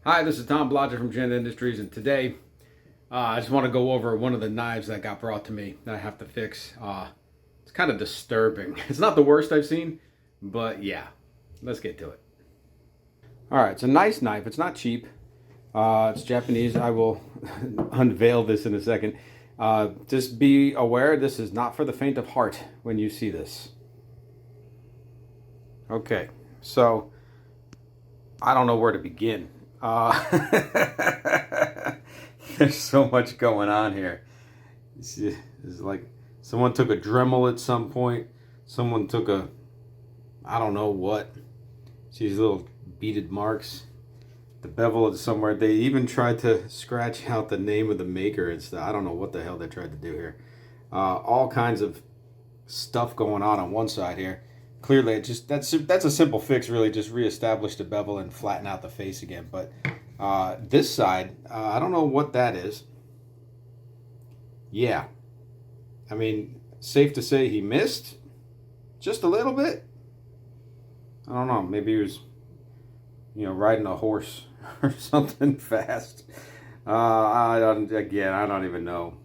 Hi, this is Tom Blodger from Jende Industries, and today I just want to go over one of the knives that got brought to me that I have to fix. It's kind of disturbing. It's not the worst I've seen, but yeah, let's get to it. All right, it's a nice knife. It's not cheap. It's Japanese. I will unveil this in a second. Just be aware, this is not for the faint of heart when you see this. Okay, so I don't know where to begin. There's so much going on here. It's like someone took a Dremel at some point. Someone took a, I don't know what. See these little beaded marks. The bevel is somewhere. They even tried to scratch out the name of the maker and stuff. I don't know what the hell they tried to do here. All kinds of stuff going on one side here. Clearly, that's a simple fix, really. Just reestablish the bevel and flatten out the face again. But this side, I don't know what that is. Yeah, I mean, safe to say he missed just a little bit. I don't know. Maybe he was, riding a horse or something fast. I don't even know.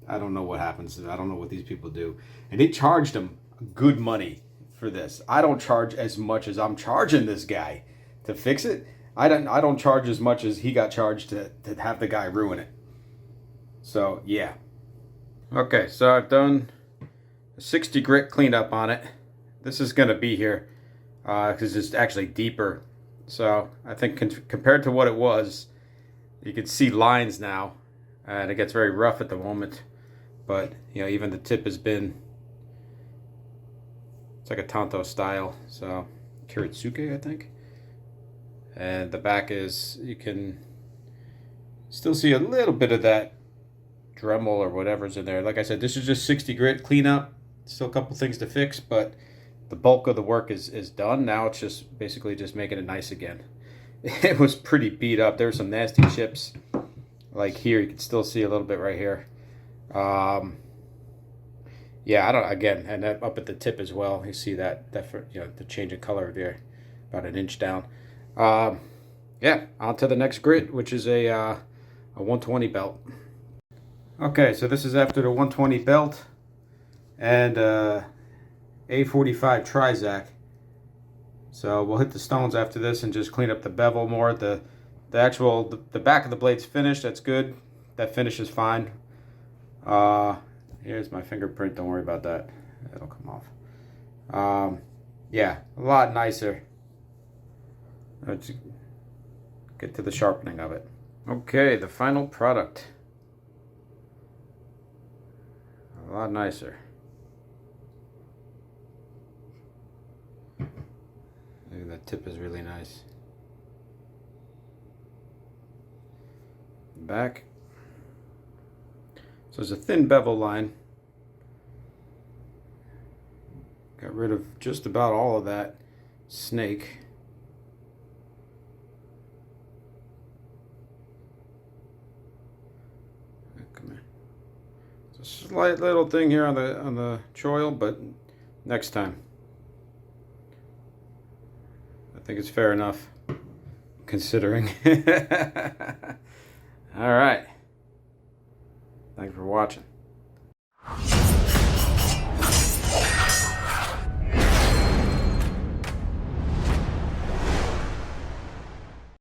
I don't know what happens. I don't know what these people do. And he charged him good money for this. I don't charge as much as I'm charging this guy to fix it. I don't charge as much as he got charged to have the guy ruin it. So yeah. Okay, so I've done a 60 grit cleanup on it. This is gonna be here because it's actually deeper. So I think compared to what it was, you can see lines now, and it gets very rough at the moment. But even the tip has been, it's like a Tanto style, so Kiritsuke, I think. And the back is, you can still see a little bit of that Dremel or whatever's in there. Like I said, this is just 60 grit cleanup. Still a couple things to fix, but the bulk of the work is done. Now it's just basically just making it nice again. It was pretty beat up. There were some nasty chips. Like here, you can still see a little bit right here. Yeah, again, and up at the tip as well. You see that the change in color there, about an inch down. Yeah, on to the next grit, which is a 120 belt. Okay, so this is after the 120 belt and A45 trizact. So we'll hit the stones after this and just clean up the bevel more. The back of the blade's finished. That's good. That finish is fine. Here's my fingerprint. Don't worry about that. It'll come off. Yeah, a lot nicer. Let's get to the sharpening of it. Okay, the final product. A lot nicer. Maybe that tip is really nice. Back. So there's a thin bevel line. Got rid of just about all of that snake. Come here. It's a slight little thing here on the choil, but next time. I think it's fair enough, considering. All right. Thanks for watching.